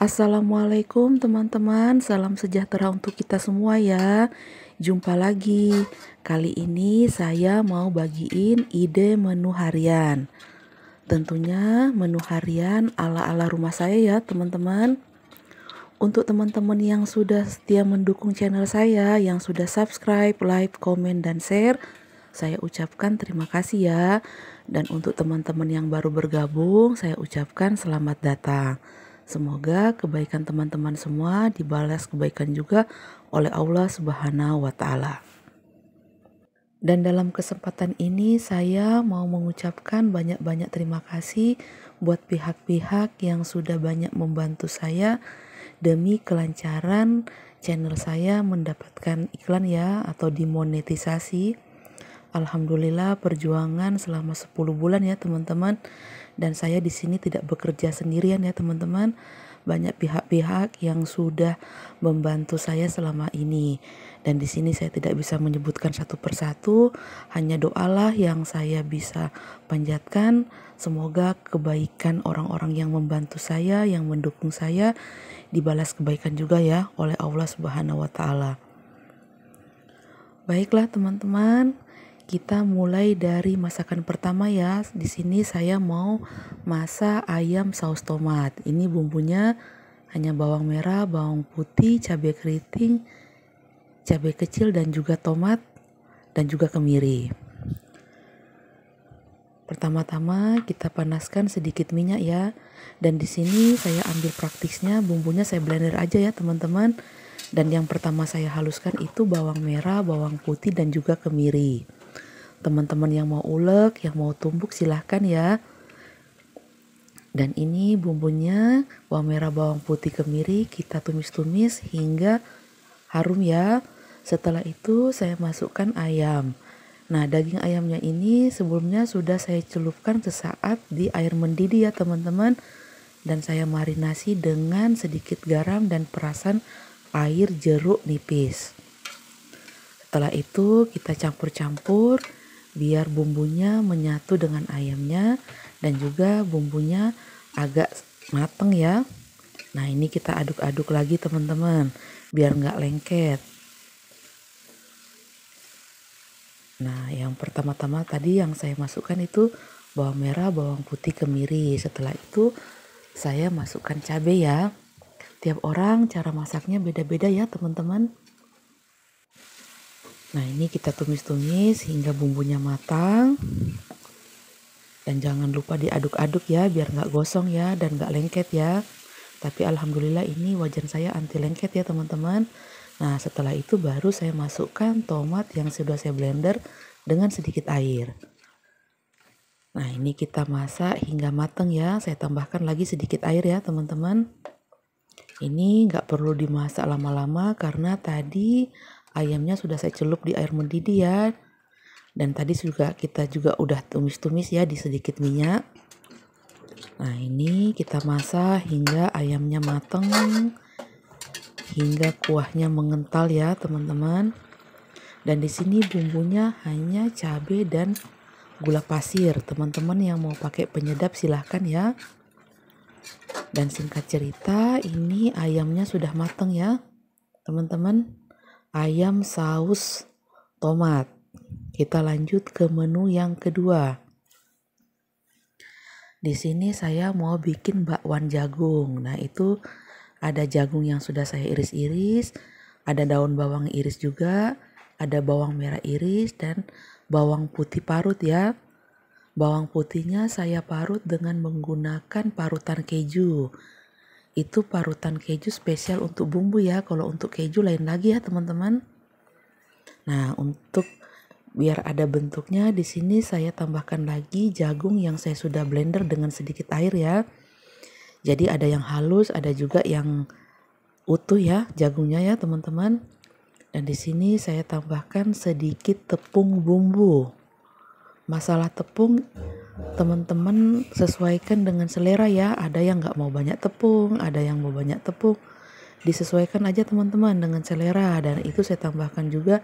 Assalamualaikum teman-teman, salam sejahtera untuk kita semua ya. Jumpa lagi. Kali ini saya mau bagiin ide menu harian. Tentunya menu harian ala-ala rumah saya ya teman-teman. Untuk teman-teman yang sudah setia mendukung channel saya, yang sudah subscribe, like, komen, dan share, saya ucapkan terima kasih ya. Dan untuk teman-teman yang baru bergabung, saya ucapkan selamat datang. Semoga kebaikan teman-teman semua dibalas kebaikan juga oleh Allah Subhanahu wa Ta'ala. Dan dalam kesempatan ini saya mau mengucapkan banyak-banyak terima kasih buat pihak-pihak yang sudah banyak membantu saya demi kelancaran channel saya mendapatkan iklan ya atau dimonetisasi. Alhamdulillah perjuangan selama 10 bulan ya teman-teman. Dan saya di sini tidak bekerja sendirian ya teman-teman. Banyak pihak-pihak yang sudah membantu saya selama ini. Dan di sini saya tidak bisa menyebutkan satu persatu, hanya doalah yang saya bisa panjatkan. Semoga kebaikan orang-orang yang membantu saya, yang mendukung saya, dibalas kebaikan juga ya oleh Allah Subhanahu wa Ta'ala. Baiklah teman-teman, kita mulai dari masakan pertama ya. Di sini saya mau masak ayam saus tomat. Ini bumbunya hanya bawang merah, bawang putih, cabai keriting, cabai kecil dan juga tomat dan juga kemiri. Pertama-tama kita panaskan sedikit minyak ya. Dan di sini saya ambil praktisnya, bumbunya saya blender aja ya teman-teman. Dan yang pertama saya haluskan itu bawang merah, bawang putih dan juga kemiri. Teman-teman yang mau ulek, yang mau tumbuk silahkan ya. Dan ini bumbunya bawang merah, bawang putih, kemiri kita tumis-tumis hingga harum ya. Setelah itu saya masukkan ayam. Nah, daging ayamnya ini sebelumnya sudah saya celupkan sesaat di air mendidih ya teman-teman. Dan saya marinasi dengan sedikit garam dan perasan air jeruk nipis. Setelah itu kita campur-campur biar bumbunya menyatu dengan ayamnya dan juga bumbunya agak mateng ya. Nah, ini kita aduk-aduk lagi teman-teman biar nggak lengket. Nah, yang pertama-tama tadi yang saya masukkan itu bawang merah, bawang putih, kemiri. Setelah itu saya masukkan cabai ya. Tiap orang cara masaknya beda-beda ya teman-teman. Nah, ini kita tumis-tumis hingga bumbunya matang. Dan jangan lupa diaduk-aduk ya biar nggak gosong ya dan nggak lengket ya. Tapi alhamdulillah ini wajan saya anti lengket ya teman-teman. Nah, setelah itu baru saya masukkan tomat yang sudah saya blender dengan sedikit air. Nah, ini kita masak hingga matang ya. Saya tambahkan lagi sedikit air ya teman-teman. Ini nggak perlu dimasak lama-lama karena tadi ayamnya sudah saya celup di air mendidih ya. Dan tadi kita juga udah tumis-tumis ya di sedikit minyak. Nah, ini kita masak hingga ayamnya matang, hingga kuahnya mengental ya teman-teman. Dan di sini bumbunya hanya cabai dan gula pasir. Teman-teman yang mau pakai penyedap silahkan ya. Dan singkat cerita, ini ayamnya sudah matang ya teman-teman. Ayam saus tomat. Kita lanjut ke menu yang kedua. Di sini saya mau bikin bakwan jagung. Nah, itu ada jagung yang sudah saya iris-iris, ada daun bawang iris juga, ada bawang merah iris dan bawang putih parut ya. Bawang putihnya saya parut dengan menggunakan parutan keju. Itu parutan keju spesial untuk bumbu ya. Kalau untuk keju lain lagi ya teman-teman. Nah, untuk biar ada bentuknya di sini saya tambahkan lagi jagung yang saya sudah blender dengan sedikit air ya. Jadi ada yang halus, ada juga yang utuh ya jagungnya ya teman-teman. Dan di sini saya tambahkan sedikit tepung bumbu. Masalah tepung teman-teman sesuaikan dengan selera ya. Ada yang nggak mau banyak tepung, ada yang mau banyak tepung. Disesuaikan aja teman-teman dengan selera. Dan itu saya tambahkan juga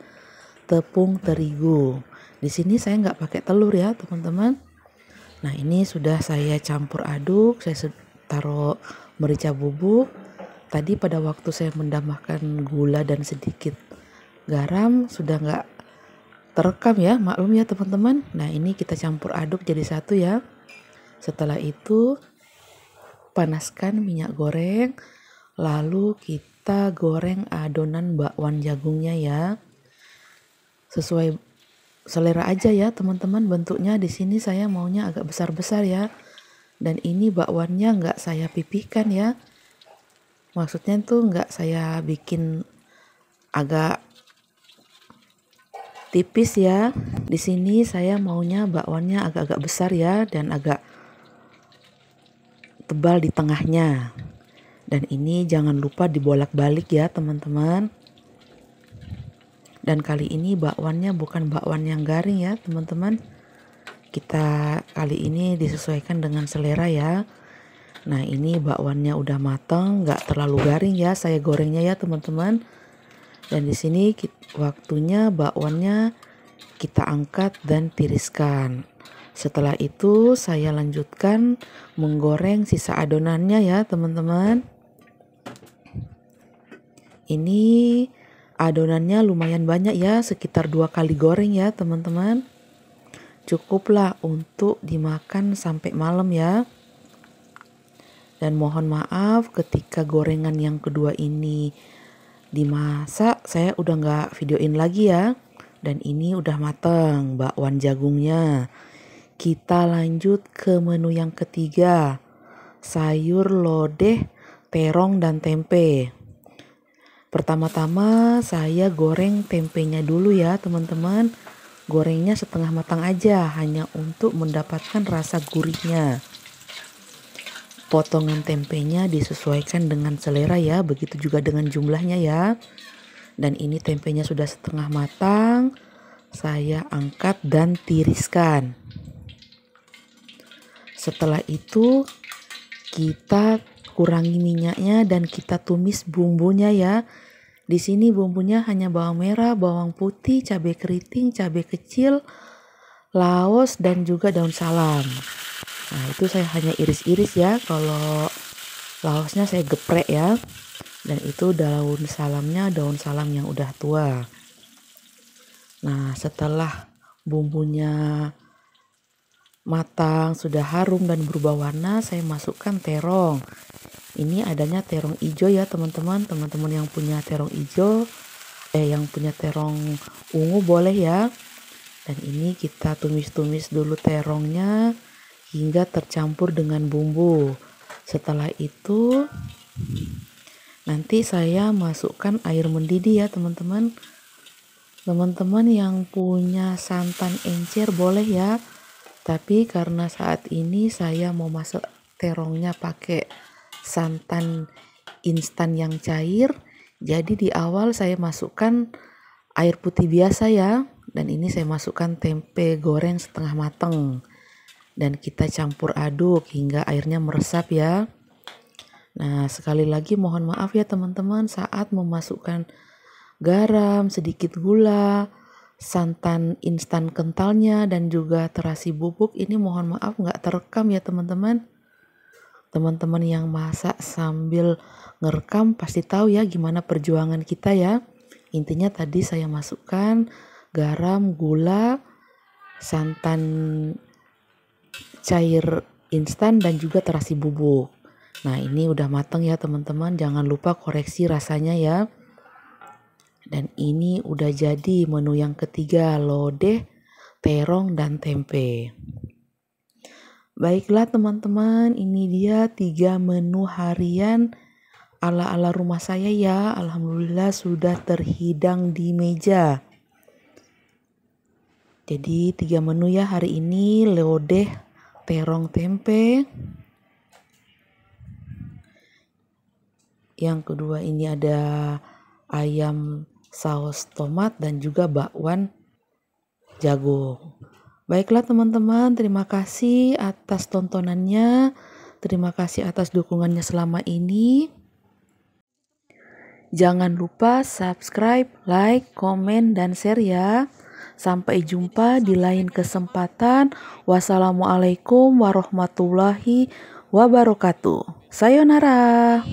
tepung terigu. Di sini saya nggak pakai telur ya teman-teman. Nah, ini sudah saya campur aduk. Saya taruh merica bubuk. Tadi pada waktu saya menambahkan gula dan sedikit garam sudah nggak terekam ya, maklum ya teman-teman. Nah ini kita campur aduk jadi satu ya. Setelah itu panaskan minyak goreng, lalu kita goreng adonan bakwan jagungnya ya. Sesuai selera aja ya teman-teman, bentuknya di sini saya maunya agak besar-besar ya. Dan ini bakwannya nggak saya pipihkan ya. Maksudnya tuh nggak saya bikin agak tipis ya. Di sini saya maunya bakwannya agak-agak besar ya dan agak tebal di tengahnya. Dan ini jangan lupa dibolak-balik ya teman-teman. Dan kali ini bakwannya bukan bakwan yang garing ya teman-teman. Kita kali ini disesuaikan dengan selera ya. Nah ini bakwannya udah matang, nggak terlalu garing ya saya gorengnya ya teman-teman. Dan di sini waktunya bakwannya kita angkat dan tiriskan. Setelah itu saya lanjutkan menggoreng sisa adonannya ya teman-teman. Ini adonannya lumayan banyak ya, sekitar 2 kali goreng ya teman-teman. Cukuplah untuk dimakan sampai malam ya. Dan mohon maaf ketika gorengan yang kedua ini dimasak saya udah nggak videoin lagi ya. Dan ini udah mateng bakwan jagungnya. Kita lanjut ke menu yang ketiga, sayur lodeh, terong dan tempe. Pertama-tama saya goreng tempenya dulu ya teman-teman. Gorengnya setengah matang aja, hanya untuk mendapatkan rasa gurihnya. Potongan tempenya disesuaikan dengan selera ya, begitu juga dengan jumlahnya ya. Dan ini tempenya sudah setengah matang, saya angkat dan tiriskan. Setelah itu kita kurangi minyaknya dan kita tumis bumbunya ya. Di sini bumbunya hanya bawang merah, bawang putih, cabai keriting, cabai kecil, laos dan juga daun salam. Nah itu saya hanya iris-iris ya, kalau laosnya saya geprek ya. Dan itu daun salamnya daun salam yang udah tua. Nah setelah bumbunya matang, sudah harum dan berubah warna, saya masukkan terong. Ini adanya terong hijau ya teman-teman. Teman-teman yang punya terong hijau, yang punya terong ungu boleh ya. Dan ini kita tumis-tumis dulu terongnya hingga tercampur dengan bumbu. Setelah itu nanti saya masukkan air mendidih ya teman-teman. Teman-teman yang punya santan encer boleh ya. Tapi karena saat ini saya mau masak terongnya pakai santan instan yang cair, jadi di awal saya masukkan air putih biasa ya. Dan ini saya masukkan tempe goreng setengah matang. Dan kita campur aduk hingga airnya meresap ya. Nah sekali lagi mohon maaf ya teman-teman saat memasukkan garam, sedikit gula, santan instan kentalnya dan juga terasi bubuk ini mohon maaf nggak terekam ya teman-teman. Teman-teman yang masak sambil ngerekam pasti tahu ya gimana perjuangan kita ya. Intinya tadi saya masukkan garam, gula, santan cair instan dan juga terasi bubuk. Nah ini udah matang ya teman-teman, jangan lupa koreksi rasanya ya. Dan ini udah jadi menu yang ketiga, lodeh, terong dan tempe. Baiklah teman-teman, ini dia 3 menu harian ala-ala rumah saya ya. Alhamdulillah sudah terhidang di meja. Jadi 3 menu ya hari ini, lodeh, terong, tempe. Yang kedua ini ada ayam saus tomat dan juga bakwan jagung. Baiklah teman-teman, terima kasih atas tontonannya. Terima kasih atas dukungannya selama ini. Jangan lupa subscribe, like, komen, dan share ya. Sampai jumpa di lain kesempatan. Wassalamualaikum warahmatullahi wabarakatuh. Sayonara.